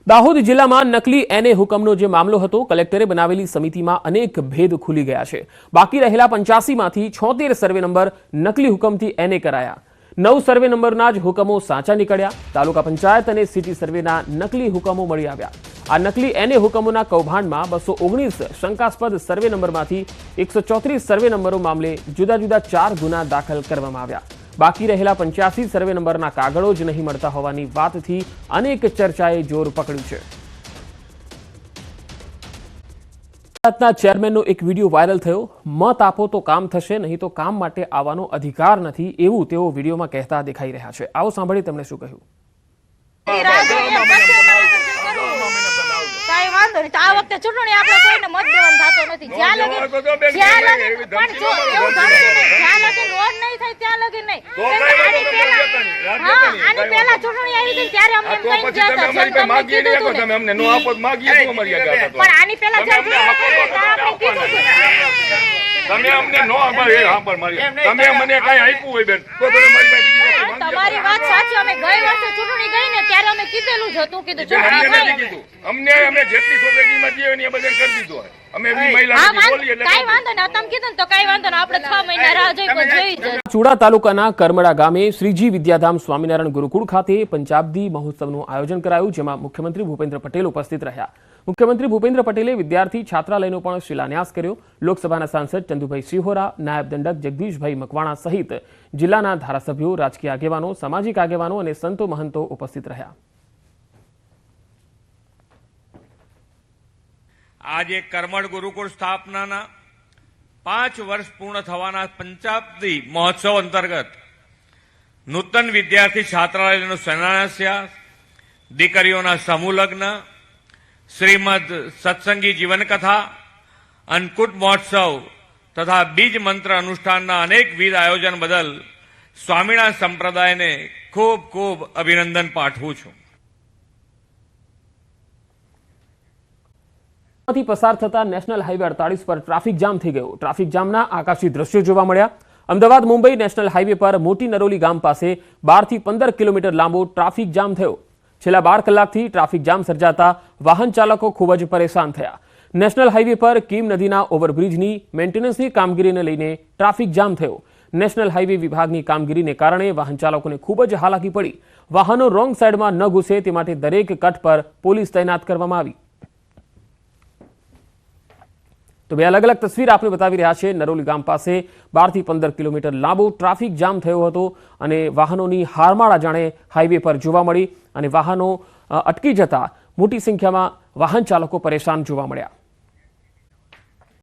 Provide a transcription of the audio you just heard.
દાહોદ જિલ્લામાં નકલી એનએ હુકમનો જે મામલો હતો, કલેક્ટરે બનાવેલી સમિતિમાં અનેક ભેદ ખુલી ગયા છે। બાકી રહેલા 85માંથી 76 સર્વે નંબર નકલી હુકમથી એનએ કરાયા। 9 સર્વે નંબરના જ હુકમો સાચા નીકળ્યા। તાલુકા પંચાયત અને સિટી સર્વેના નકલી હુકમો મળી આવ્યા। આ નકલી એનએ હુકમોના કૌભાંડમાં 219 શંકાસ્પદ સર્વે નંબરમાંથી 134 સર્વે નંબરો મામલે જુદા જુદા 4 ગુના દાખલ કરવામાં આવ્યા। બાકી રહેલા 85 સર્વે નંબરના કાગળો જ નહીં મળતા હોવાની વાતથી અનેક ચર્ચાએ જોર પકડ્યું છે। પંચાયતના ચેરમેનનો એક વિડીયો વાયરલ થયો। મત આપો તો કામ થશે, નહીં તો કામ માટે આવવાનો અધિકાર નથી, એવું તેઓ વિડીયોમાં કહેતા દેખાઈ રહ્યા છે। આવો સાંભળીએ તેમણે શું કહ્યું। કાઈ વાંધો નહીં, આ વખતે ચૂંટણી આપણે કોઈને મત દેવાનું થતો નથી। જ્યાં લગી પણ જો એવું ધારો જ્યાં લગી નોંધ નહીં થાય ત્યાં લગી નહીં। આની પહેલા ચૂંટણી આવી હતી ત્યારે અમને એમ કઈ કહેતા છે તમે માગી દીધું તમે અમને નો આપો માગીએ તો મર્યાદા હતા, પણ આની પહેલા આપણે કીધું છે તમે અમને નો આપો એ હા પર મારી તમે મને કઈ આપ્યું હોય બેન તો તમે મારી પાસે તમારી વાત સાચી। અમે ગઈ વર્ષે ચૂંટણી ગઈ ને ત્યારે અમે કીધેલું જ હતું, કીધું ચૂંટણી અમને જેટલી સોસાયટીમાં જીવે ને એ બધે કરી દીધો હોય। અમે બી મહિલાઓથી બોલીએ એટલે કાઈ વાંધો ન, તમે કીધું તો કાઈ વાંધો ન, આપણે 6 મહિના રાહ જોઈ જ। ચુડા તાલુકાના કરમડા ગામે શ્રીજી વિદ્યાધામ સ્વામિનારાયણ ગુરુકુળ ખાતે પંચાબ્દી મહોત્સવનું આયોજન કરાયું, જેમાં મુખ્યમંત્રી ભૂપેન્દ્ર પટેલ ઉપસ્થિત રહ્યા। મુખ્યમંત્રી ભૂપેન્દ્ર પટેલે વિદ્યાર્થી છાત્રાલયનો પણ શિલાન્યાસ કર્યો। લોકસભાના સાંસદ ચંદુભાઈ સિહોરા, નાયબ દંડક જગદીશભાઈ મકવાણા સહિત જિલ્લાના ધારાસભ્યો, રાજકીય આગેવાનો, સામાજિક આગેવાનો અને સંતો મહંતો ઉપસ્થિત રહ્યા। આજે કરમડ ગુરુકુળ સ્થાપનાના 5 વર્ષ પૂર્ણ થવાના પંચાબ્દી મહોત્સવ અંતર્ગત નૂતન વિદ્યાર્થી છાત્રાલયનો શિલાન્યાસ, દીકરીઓના સમૂહ લગ્ન, શ્રીમદ સત્સંગી જીવનકથા, અન્નકૂટ મહોત્સવ તથા બીજ મંત્ર અનુષ્ઠાનના અનેકવિધ આયોજન બદલ સ્વામિનારાયણ સંપ્રદાયને ખૂબ ખૂબ અભિનંદન પાઠવું છું। પસાર થતા નેશનલ હાઈવે 48 પર ટ્રાફિક જામ થઈ ગયો। ટ્રાફિક જામના આકાશી દ્રશ્યો જોવા મળ્યા। અમદાવાદ મુંબઈ નેશનલ હાઈવે પર મોટી નરોલી ગામ પાસે 12 થી 15 કિલોમીટર લાંબો ટ્રાફિક જામ થયો। છેલ્લા 12 કલાકથી ટ્રાફિક જામ સર્જાતા વાહન ચાલકો ખૂબ જ પરેશાન થયા। નેશનલ હાઈવે પર કીમ નદીના ઓવરબ્રિજની મેન્ટેનન્સની કામગીરીને લઈને ટ્રાફિક જામ થયો। નેશનલ હાઈવે વિભાગની કામગીરીને કારણે વાહન ચાલકોને ખૂબ જ હાલાકી પડી। વાહનો રોંગ સાઈડમાં ન ઘૂસે તે માટે દરેક કટ પર પોલીસ તૈનાત કરવામાં આવી। તો બે અલગ અલગ તસવીર આપણે બતાવી રહ્યા છે। નરોલી ગામ પાસે 12 થી 15 કિલોમીટર લાંબો ટ્રાફિક જામ થયો હતો અને વાહનોની હારમાળા જાણે હાઈવે પર જોવા મળી અને વાહનો અટકી જતા મોટી સંખ્યામાં વાહન ચાલકો પરેશાન જોવા મળ્યા।